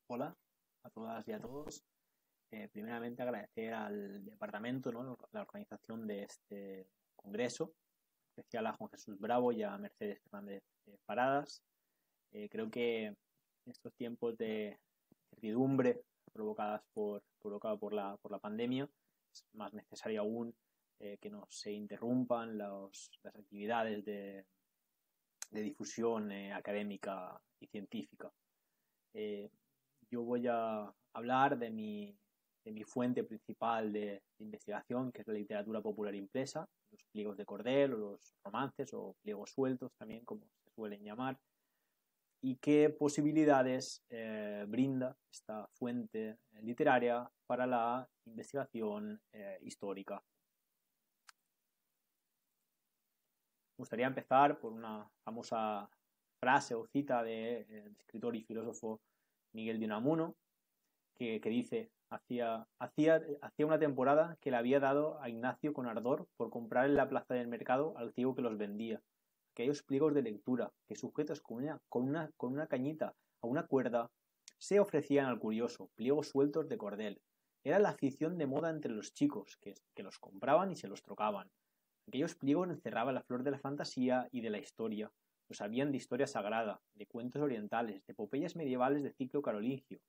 Hola a todas y a todos. Primeramente agradecer al departamento, ¿no?, la organización de este congreso, en especial a Juan Jesús Bravo y a Mercedes Fernández Paradas. Creo que en estos tiempos de incertidumbre provocada por la pandemia es más necesario aún que no se interrumpan las actividades de difusión académica y científica. Yo voy a hablar de mi fuente principal de investigación, que es la literatura popular impresa, los pliegos de cordel, o los romances, o pliegos sueltos también, como se suelen llamar, y qué posibilidades brinda esta fuente literaria para la investigación histórica. Me gustaría empezar por una famosa frase o cita del escritor y filósofo Miguel de Unamuno, que dice: hacía una temporada que le había dado a Ignacio con ardor por comprar en la plaza del mercado al ciego que los vendía. Aquellos pliegos de lectura, que sujetos con una cañita a una cuerda, se ofrecían al curioso, pliegos sueltos de cordel. Era la afición de moda entre los chicos, que los compraban y se los trocaban. Aquellos pliegos encerraban la flor de la fantasía y de la historia. Los habían de historia sagrada, de cuentos orientales, de epopeyas medievales de ciclo carolingio,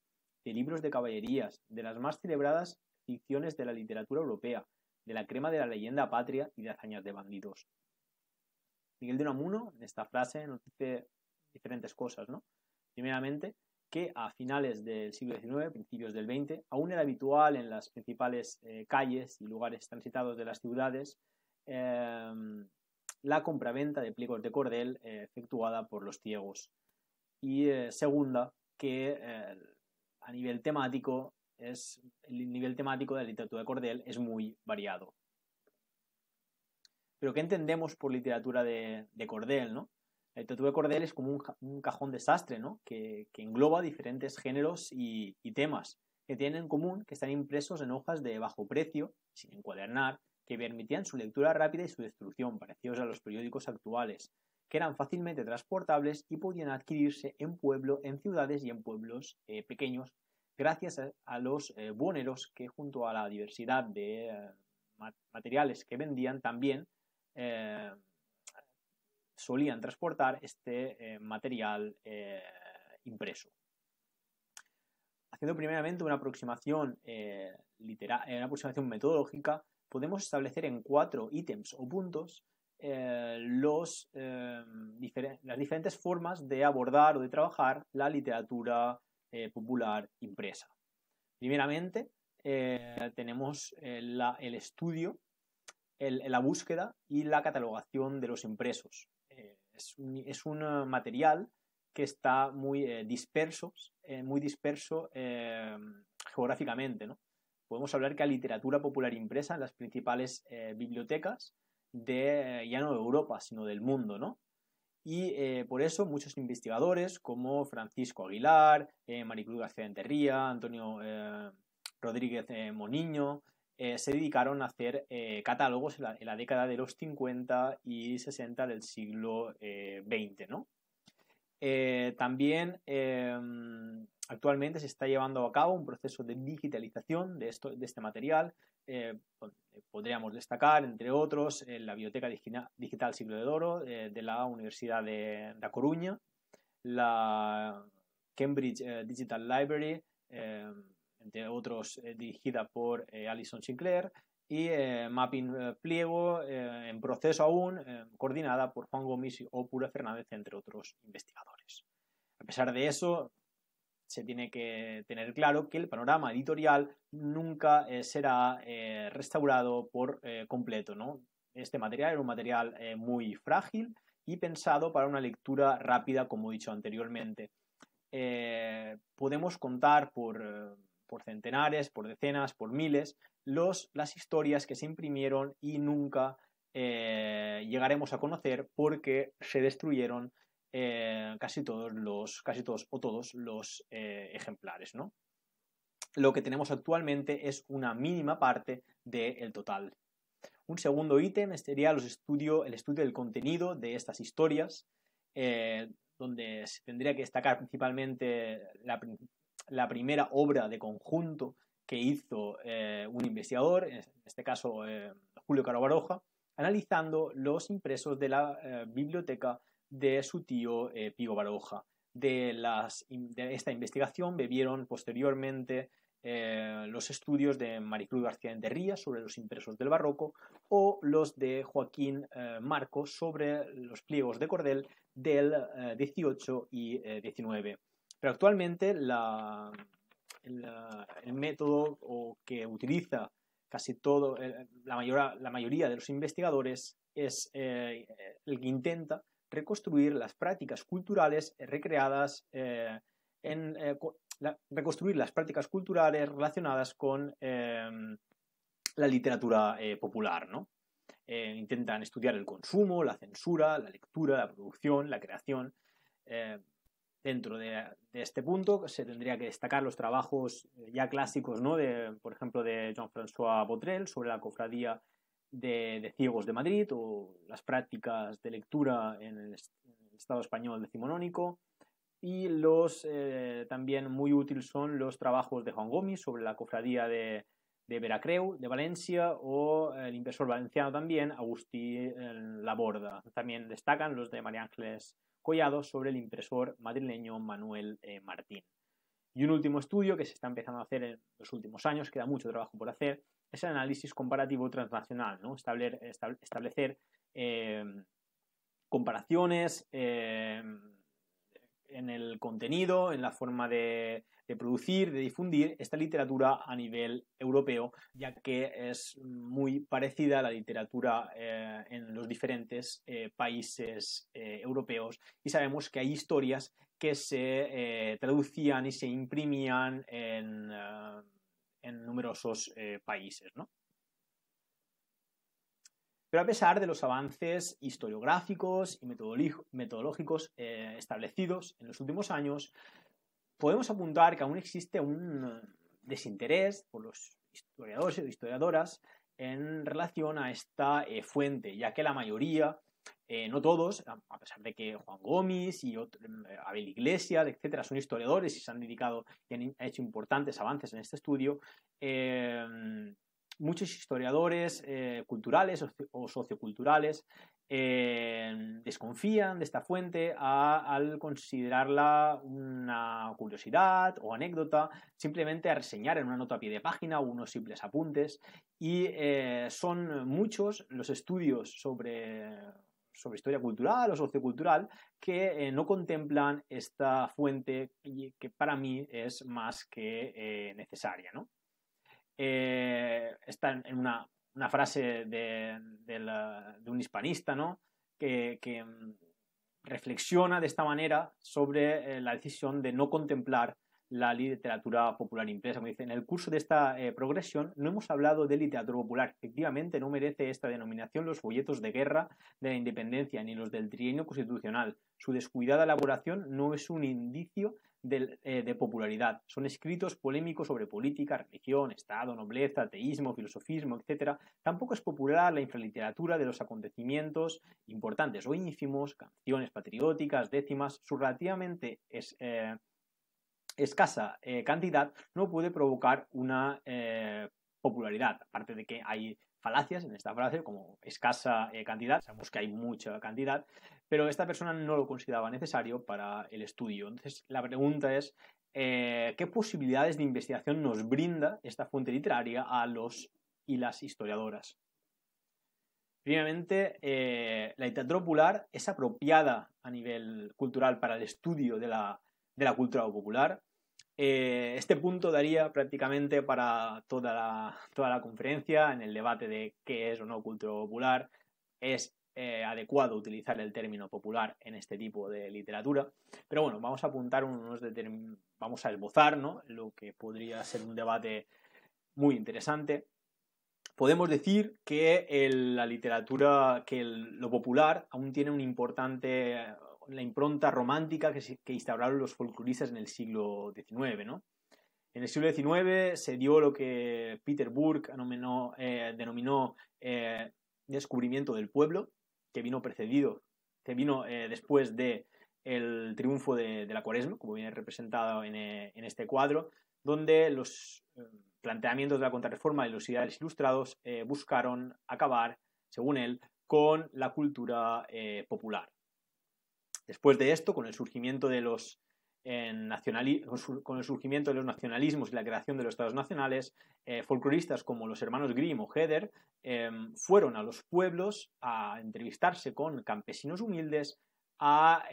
de libros de caballerías, de las más celebradas ficciones de la literatura europea, de la crema de la leyenda patria y de hazañas de bandidos. Miguel de Unamuno, en esta frase, nos dice diferentes cosas, ¿no? Primeramente, que a finales del siglo XIX, principios del XX, aún era habitual en las principales calles y lugares transitados de las ciudades la compraventa de pliegos de cordel efectuada por los ciegos. Y segunda, que el nivel temático de la literatura de cordel es muy variado. Pero ¿qué entendemos por literatura de cordel, ¿no? La literatura de cordel es como un cajón desastre, ¿no?, que engloba diferentes géneros y temas que tienen en común que están impresos en hojas de bajo precio, sin encuadernar, que permitían su lectura rápida y su destrucción, parecidos a los periódicos actuales, que eran fácilmente transportables y podían adquirirse en ciudades y en pueblos pequeños, gracias a los buhoneros que, junto a la diversidad de materiales que vendían, también solían transportar este material impreso. Haciendo primeramente una aproximación metodológica, podemos establecer en 4 ítems o puntos las diferentes formas de abordar o de trabajar la literatura popular impresa. Primeramente, tenemos el estudio, la búsqueda y la catalogación de los impresos. Es un material que está muy disperso geográficamente, ¿no? Podemos hablar que la literatura popular impresa en las principales bibliotecas ya no de Europa, sino del mundo, ¿no? Y por eso muchos investigadores como Francisco Aguilar, Maricruz García Enterría, Antonio Rodríguez Moniño, se dedicaron a hacer catálogos en la década de los 50 y 60 del siglo XX, ¿no? También actualmente se está llevando a cabo un proceso de digitalización de este material. Podríamos destacar, entre otros, la Biblioteca Digital Siglo de Oro de la Universidad de A Coruña, la Cambridge Digital Library, entre otros, dirigida por Alison Sinclair, y Mapping Pliego, en proceso aún, coordinada por Juan Gómez o Pura Fernández, entre otros investigadores. A pesar de eso, se tiene que tener claro que el panorama editorial nunca será restaurado por completo, ¿no? Este material era un material muy frágil y pensado para una lectura rápida, como he dicho anteriormente. Podemos contar por centenares, por decenas, por miles, las historias que se imprimieron y nunca llegaremos a conocer porque se destruyeron casi todos los ejemplares, ¿no? Lo que tenemos actualmente es una mínima parte del total. Un segundo ítem sería el estudio del contenido de estas historias, donde se tendría que destacar principalmente la primera obra de conjunto que hizo un investigador, en este caso Julio Caro Baroja, analizando los impresos de la biblioteca de su tío Pío Baroja. De esta investigación bebieron posteriormente los estudios de Maricruz García Enterría sobre los impresos del barroco o los de Joaquín Marcos sobre los pliegos de cordel del 18 y 19. Pero actualmente el método que utiliza casi todo, la mayoría de los investigadores es el que intenta reconstruir las prácticas culturales recreadas reconstruir las prácticas culturales relacionadas con la literatura popular, ¿no? Intentan estudiar el consumo, la censura, la lectura, la producción, la creación. Dentro de este punto se tendría que destacar los trabajos ya clásicos, ¿no? Por ejemplo, de Jean-François Botrel sobre la cofradía de ciegos de Madrid o las prácticas de lectura en el Estado español decimonónico. Y también muy útiles son los trabajos de Juan Gomis sobre la cofradía de Veracreu, de Valencia, o el impresor valenciano también, Agustí Laborda. También destacan los de María Ángeles Collado sobre el impresor madrileño Manuel Martín. Y un último estudio que se está empezando a hacer en los últimos años, queda mucho trabajo por hacer, es el análisis comparativo transnacional, ¿no? Establecer comparaciones en el contenido, en la forma de producir, de difundir esta literatura a nivel europeo, ya que es muy parecida a la literatura en los diferentes países europeos, y sabemos que hay historias que se traducían y se imprimían en numerosos países, ¿no? Pero a pesar de los avances historiográficos y metodológicos establecidos en los últimos años, podemos apuntar que aún existe un desinterés por los historiadores y historiadoras en relación a esta fuente, ya que la mayoría, no todos, a pesar de que Juan Gomis y Abel Iglesias, etcétera, son historiadores y se han dedicado y han hecho importantes avances en este estudio, muchos historiadores culturales o socioculturales desconfían de esta fuente al considerarla una curiosidad o anécdota, simplemente a reseñar en una nota a pie de página o unos simples apuntes, y son muchos los estudios sobre historia cultural o sociocultural que no contemplan esta fuente, y que para mí es más que necesaria, ¿no? Está en una frase de un hispanista, ¿no? que reflexiona de esta manera sobre la decisión de no contemplar la literatura popular impresa. Como dice, en el curso de esta progresión no hemos hablado de literatura popular. Efectivamente, no merece esta denominación los folletos de guerra de la independencia ni los del trienio constitucional. Su descuidada elaboración no es un indicio de popularidad. Son escritos polémicos sobre política, religión, Estado, nobleza, ateísmo, filosofismo, etc. Tampoco es popular la infraliteratura de los acontecimientos importantes o ínfimos, canciones patrióticas, décimas. Su relativamente escasa cantidad no puede provocar una popularidad, aparte de que hay falacias en esta frase como escasa cantidad, sabemos que hay mucha cantidad, pero esta persona no lo consideraba necesario para el estudio. Entonces la pregunta es ¿qué posibilidades de investigación nos brinda esta fuente literaria a los y las historiadoras? Primeramente, la literatura popular es apropiada a nivel cultural para el estudio de la cultura popular. Este punto daría prácticamente para toda la conferencia en el debate de qué es o no cultura popular. Es adecuado utilizar el término popular en este tipo de literatura, pero bueno, vamos a apuntar vamos a esbozar, ¿no?, lo que podría ser un debate muy interesante. Podemos decir que la literatura, que lo popular aún tiene la impronta romántica que instauraron los folcloristas en el siglo XIX, ¿no? En el siglo XIX se dio lo que Peter Burke denominó descubrimiento del pueblo, que vino después de el triunfo de la Cuaresma, como viene representado en este cuadro, donde los planteamientos de la Contrarreforma y los ideales ilustrados buscaron acabar, según él, con la cultura popular. Después de esto, con el surgimiento de los nacionalismos y la creación de los estados nacionales, folcloristas como los hermanos Grimm o Heder fueron a los pueblos a entrevistarse con campesinos humildes para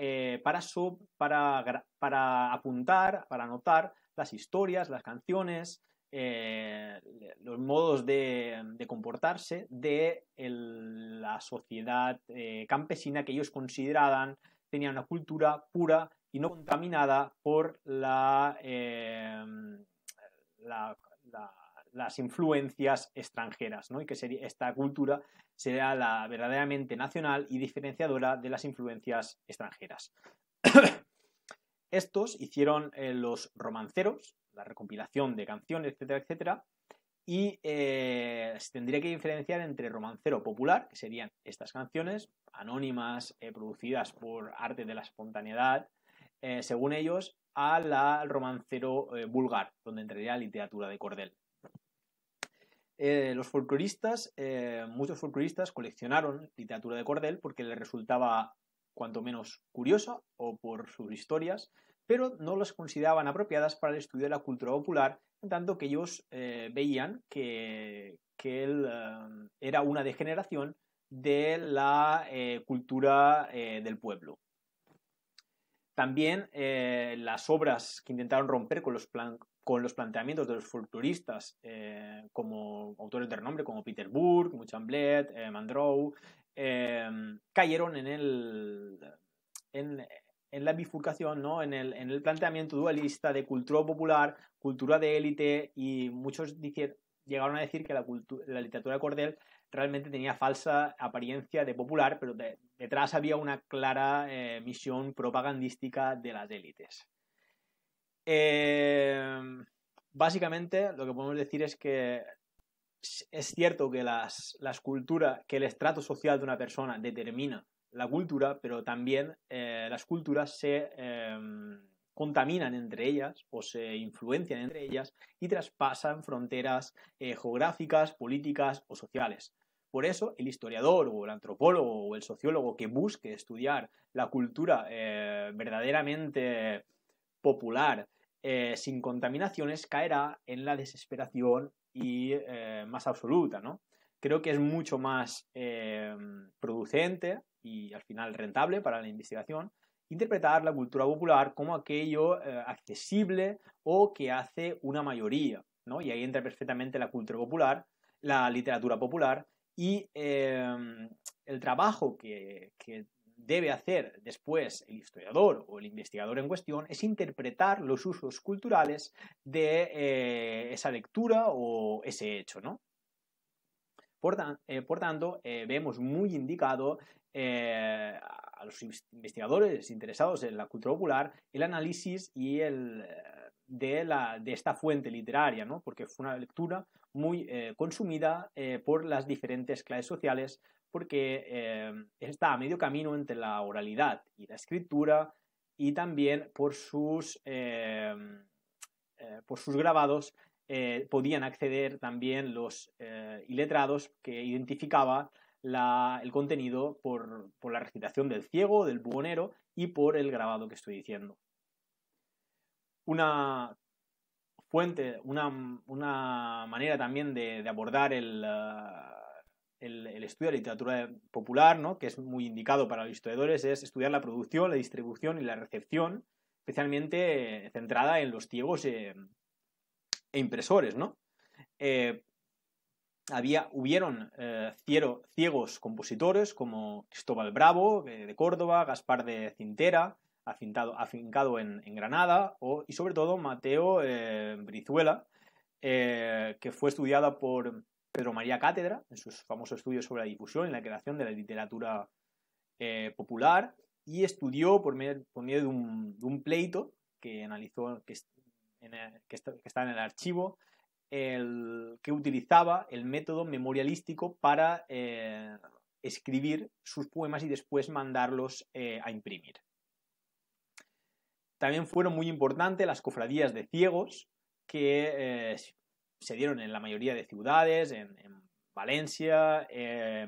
apuntar, para anotar las historias, las canciones, los modos de comportarse de la sociedad campesina que ellos consideraban tenía una cultura pura y no contaminada por las influencias extranjeras, ¿no? Y que esta cultura sería la verdaderamente nacional y diferenciadora de las influencias extranjeras. Estos hicieron los romanceros, la recompilación de canciones, etcétera, etcétera, y se tendría que diferenciar entre romancero popular, que serían estas canciones anónimas, producidas por arte de la espontaneidad, según ellos, al romancero vulgar, donde entraría la literatura de cordel. Los folcloristas, muchos folcloristas coleccionaron literatura de cordel porque les resultaba cuanto menos curiosa o por sus historias, pero no las consideraban apropiadas para el estudio de la cultura popular, en tanto que ellos veían que él era una degeneración de la cultura del pueblo. También las obras que intentaron romper con los planteamientos de los folcloristas, como autores de renombre como Peter Burke, Muchamblet, Mandrou, cayeron en la bifurcación, ¿no? en el planteamiento dualista de cultura popular, cultura de élite, y muchos llegaron a decir que la literatura de cordel realmente tenía falsa apariencia de popular, pero detrás había una clara misión propagandística de las élites. Básicamente lo que podemos decir es que es cierto que que el estrato social de una persona determina la cultura, pero también las culturas se contaminan entre ellas o se influencian entre ellas y traspasan fronteras geográficas, políticas o sociales. Por eso, el historiador o el antropólogo o el sociólogo que busque estudiar la cultura verdaderamente popular sin contaminaciones caerá en la desesperación y más absoluta, ¿no? Creo que es mucho más producente y al final rentable para la investigación interpretar la cultura popular como aquello accesible o que hace una mayoría, ¿no? Y ahí entra perfectamente la cultura popular, la literatura popular y el trabajo que debe hacer después el historiador o el investigador en cuestión es interpretar los usos culturales de esa lectura o ese hecho, ¿no? Por tanto, vemos muy indicado a los investigadores interesados en la cultura popular el análisis y de esta fuente literaria, ¿no? Porque fue una lectura muy consumida por las diferentes clases sociales, porque está a medio camino entre la oralidad y la escritura, y también por sus grabados podían acceder también los iletrados que identificaban el contenido por la recitación del ciego, del buhonero y por el grabado que estoy diciendo. Una fuente, una manera también de abordar el estudio de la literatura popular, ¿no? Que es muy indicado para los historiadores, es estudiar la producción, la distribución y la recepción, especialmente centrada en los ciegos e impresores, ¿no? Hubieron ciegos compositores como Cristóbal Bravo de Córdoba, Gaspar de Cintera, afincado en Granada, y sobre todo Mateo Brizuela, que fue estudiada por Pedro María Cátedra en sus famosos estudios sobre la difusión y la creación de la literatura popular, y estudió por medio de un pleito que analizó, que está en el archivo, que utilizaba el método memorialístico para escribir sus poemas y después mandarlos a imprimir. También fueron muy importantes las cofradías de ciegos que se dieron en la mayoría de ciudades, en Valencia,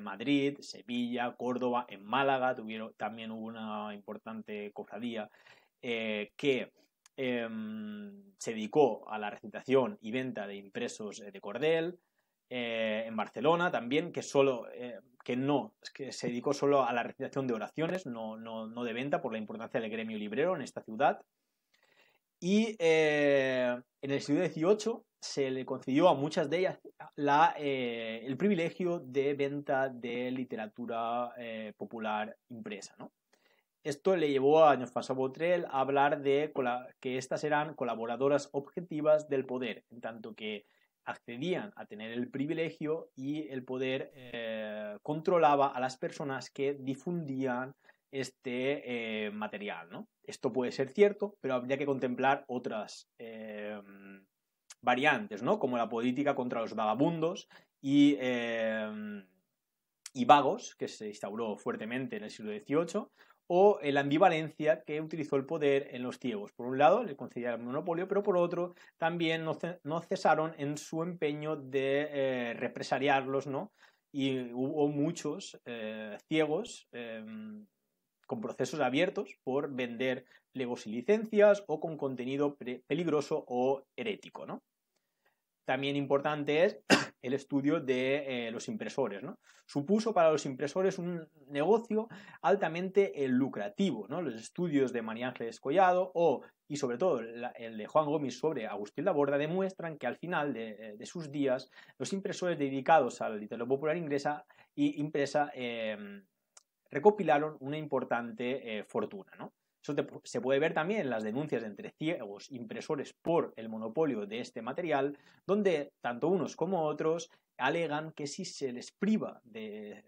Madrid, Sevilla, Córdoba, en Málaga también hubo una importante cofradía que se dedicó a la recitación y venta de impresos de cordel. En Barcelona también, que se dedicó solo a la recitación de oraciones, no de venta, por la importancia del gremio librero en esta ciudad. Y en el siglo XVIII se le concedió a muchas de ellas el privilegio de venta de literatura popular impresa, ¿no? Esto le llevó a François Botrel a hablar de que estas eran colaboradoras objetivas del poder, en tanto que accedían a tener el privilegio y el poder controlaba a las personas que difundían este material, ¿no? Esto puede ser cierto, pero habría que contemplar otras variantes, ¿no? Como la política contra los vagabundos y vagos, que se instauró fuertemente en el siglo XVIII, o la ambivalencia que utilizó el poder en los ciegos. Por un lado, le concedía el monopolio, pero por otro, también no cesaron en su empeño de represaliarlos, ¿no? Y hubo muchos ciegos con procesos abiertos por vender legos y licencias o con contenido peligroso o herético, ¿no? También importante es el estudio de los impresores, ¿no? Supuso para los impresores un negocio altamente lucrativo, ¿no? Los estudios de María Ángeles Collado y sobre todo el de Juan Gómez sobre Agustín Laborda demuestran que al final de sus días los impresores dedicados a la literatura popular impresa recopilaron una importante fortuna, ¿no? Eso se puede ver también en las denuncias entre ciegos impresores por el monopolio de este material, donde tanto unos como otros alegan que si se les priva de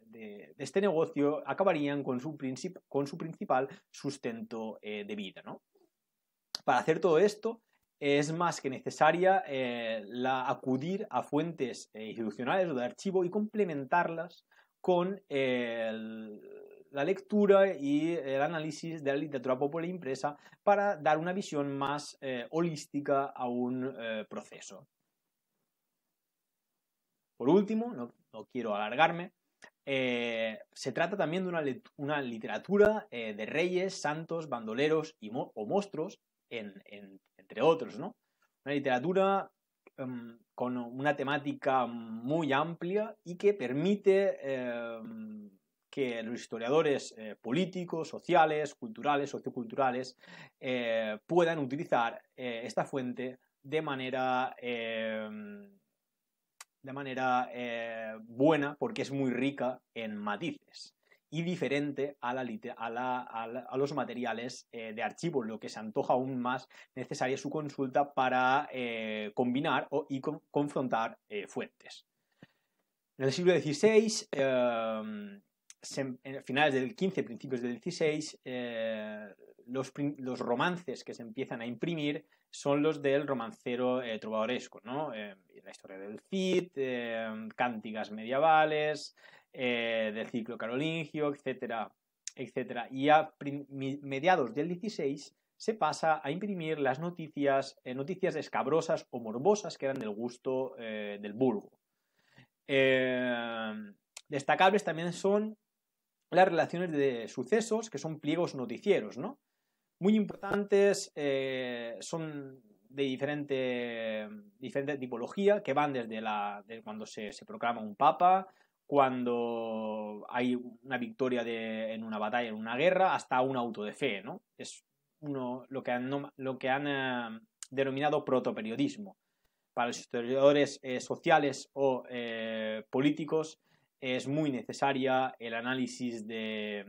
este negocio acabarían con su principal sustento de vida, ¿no? Para hacer todo esto es más que necesaria acudir a fuentes institucionales o de archivo y complementarlas con la lectura y el análisis de la literatura popular impresa para dar una visión más holística a un proceso. Por último, no quiero alargarme, se trata también de una literatura de reyes, santos, bandoleros o monstruos, entre otros, ¿no? Una literatura con una temática muy amplia y que permite que los historiadores políticos, sociales, culturales, socioculturales puedan utilizar esta fuente de manera buena, porque es muy rica en matices y diferente a los materiales de archivo, lo que se antoja aún más necesaria su consulta para combinar y confrontar fuentes. En el siglo XVI, finales del XV, principios del XVI, los romances que se empiezan a imprimir son los del romancero trovadoresco, ¿no? La historia del Cid, cántigas medievales, del ciclo carolingio, etcétera, etcétera. Y a mediados del XVI se pasa a imprimir las noticias escabrosas o morbosas que eran del gusto del vulgo. Destacables también son las relaciones de sucesos, que son pliegos noticieros, ¿no? Muy importantes, son de diferente tipología, que van desde cuando se proclama un papa, cuando hay una victoria en una batalla, en una guerra, hasta un auto de fe, ¿no? Es lo que han denominado protoperiodismo. Para los historiadores sociales o políticos es muy necesaria el análisis de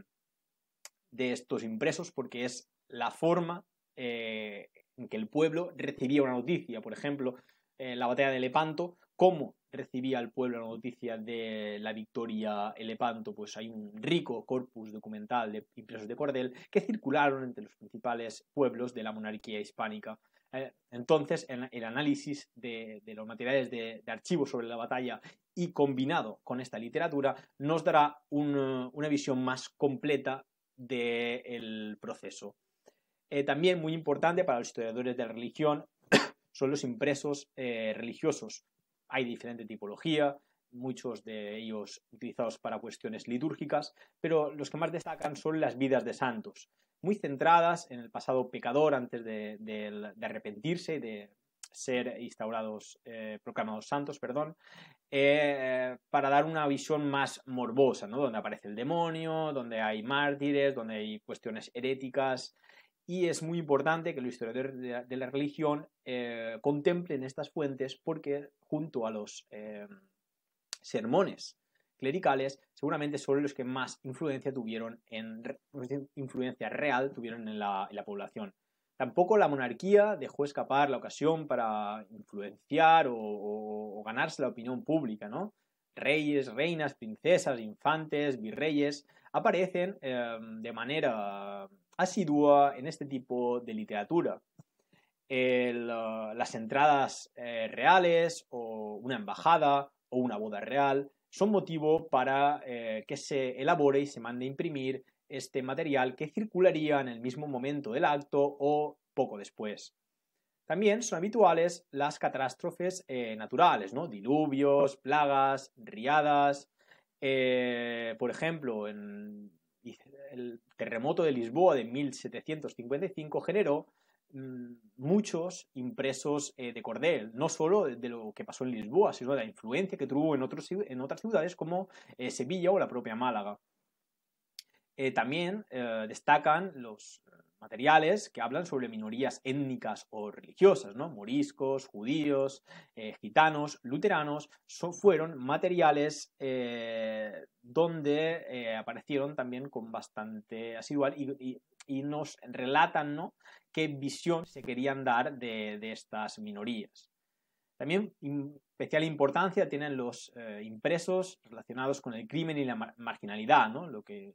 estos impresos, porque es la forma en que el pueblo recibía una noticia. Por ejemplo, la batalla de Lepanto, ¿cómo recibía el pueblo la noticia de la victoria en Lepanto? Pues hay un rico corpus documental de impresos de cordel que circularon entre los principales pueblos de la monarquía hispánica. Entonces, el análisis de los materiales de archivo sobre la batalla y combinado con esta literatura nos dará una visión más completa del proceso. También muy importante para los historiadores de la religión son los impresos religiosos. Hay diferente tipología, muchos de ellos utilizados para cuestiones litúrgicas, pero los que más destacan son las vidas de santos, muy centradas en el pasado pecador antes de arrepentirse y de ser instaurados, proclamados santos, perdón, para dar una visión más morbosa, ¿no? Donde aparece el demonio, donde hay mártires, donde hay cuestiones heréticas. Y es muy importante que los historiadores de la religión contemplen estas fuentes porque junto a los sermones clericales seguramente son los que más influencia real tuvieron en la población. Tampoco la monarquía dejó escapar la ocasión para influenciar o ganarse la opinión pública, ¿no? Reyes, reinas, princesas, infantes, virreyes aparecen de manera asidua en este tipo de literatura. Las entradas reales o una embajada o una boda real son motivo para que se elabore y se mande a imprimir este material que circularía en el mismo momento del acto o poco después. También son habituales las catástrofes naturales, ¿no? Diluvios, plagas, riadas. Por ejemplo, el terremoto de Lisboa de 1755 generó muchos impresos de cordel, no solo de lo que pasó en Lisboa, sino de la influencia que tuvo en otras ciudades como Sevilla o la propia Málaga. También destacan los materiales que hablan sobre minorías étnicas o religiosas, ¿no? Moriscos, judíos, gitanos, luteranos, fueron materiales donde aparecieron también con bastante asiduidad y nos relatan, ¿no?, qué visión se querían dar de estas minorías. También especial importancia tienen los impresos relacionados con el crimen y la marginalidad, ¿no? Lo que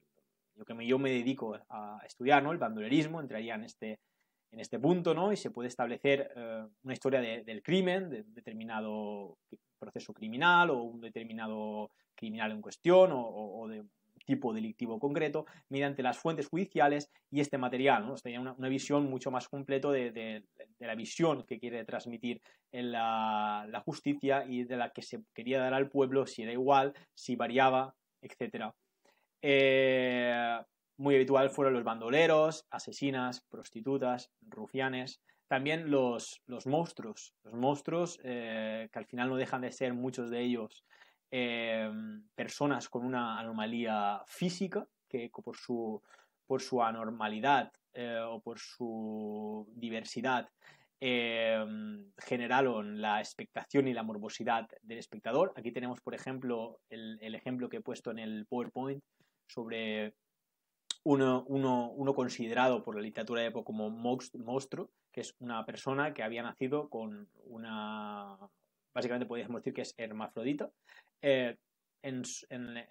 yo me dedico a estudiar, ¿no? El bandolerismo entraría en este punto, ¿no? Y se puede establecer una historia del crimen, de determinado proceso criminal o un determinado criminal en cuestión o de tipo delictivo concreto mediante las fuentes judiciales y este material, ¿no? Sería una visión mucho más completo de la visión que quiere transmitir en la justicia y de la que se quería dar al pueblo, si era igual, si variaba, etcétera. Muy habitual fueron los bandoleros, asesinas, prostitutas, rufianes. También los monstruos. Los monstruos que al final no dejan de ser muchos de ellos personas con una anomalía física que por su anormalidad o por su diversidad generaron la expectación y la morbosidad del espectador. Aquí tenemos, por ejemplo, el ejemplo que he puesto en el PowerPoint sobre uno considerado por la literatura de época como monstruo, que es una persona que había nacido con una... Básicamente podríamos decir que es hermafrodita. En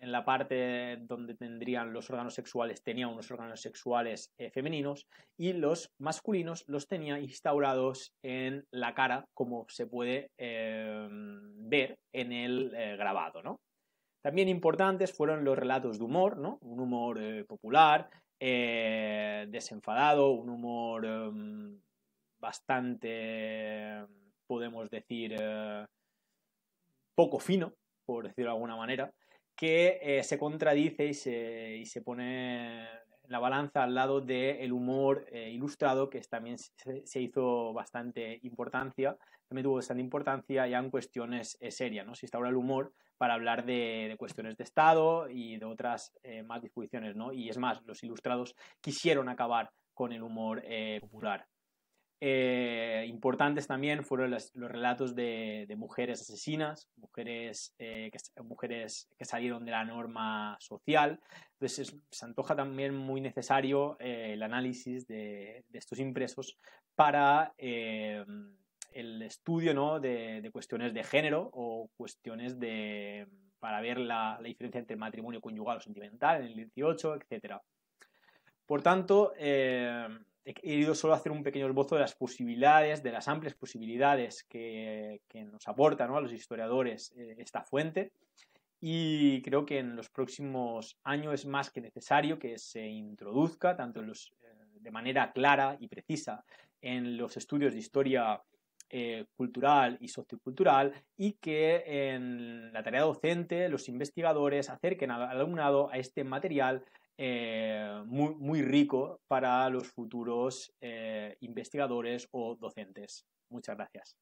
la parte donde tendrían los órganos sexuales, tenía unos órganos sexuales femeninos y los masculinos los tenía instaurados en la cara, como se puede ver en el grabado, ¿no? También importantes fueron los relatos de humor, ¿no? Un humor popular, desenfadado, un humor bastante, podemos decir, poco fino, por decirlo de alguna manera, que se contradice y se pone en la balanza al lado del humor ilustrado, que también se hizo bastante importancia, también tuvo bastante importancia ya en cuestiones serias, ¿no? Se instaura el humor para hablar de cuestiones de Estado y de otras más disposiciones, ¿no? Y es más, los ilustrados quisieron acabar con el humor popular. Importantes también fueron los relatos de mujeres asesinas, mujeres que salieron de la norma social. Entonces se antoja también muy necesario el análisis de estos impresos para el estudio, ¿no?, de cuestiones de género o cuestiones para ver la diferencia entre matrimonio conyugal o sentimental en el 18, etc. Por tanto, he querido solo hacer un pequeño esbozo de las posibilidades, de las amplias posibilidades que nos aporta, ¿no?, a los historiadores esta fuente, y creo que en los próximos años es más que necesario que se introduzca tanto en los de manera clara y precisa en los estudios de historia cultural y sociocultural, y que en la tarea docente los investigadores acerquen al alumnado a este material muy, muy rico para los futuros investigadores o docentes. Muchas gracias.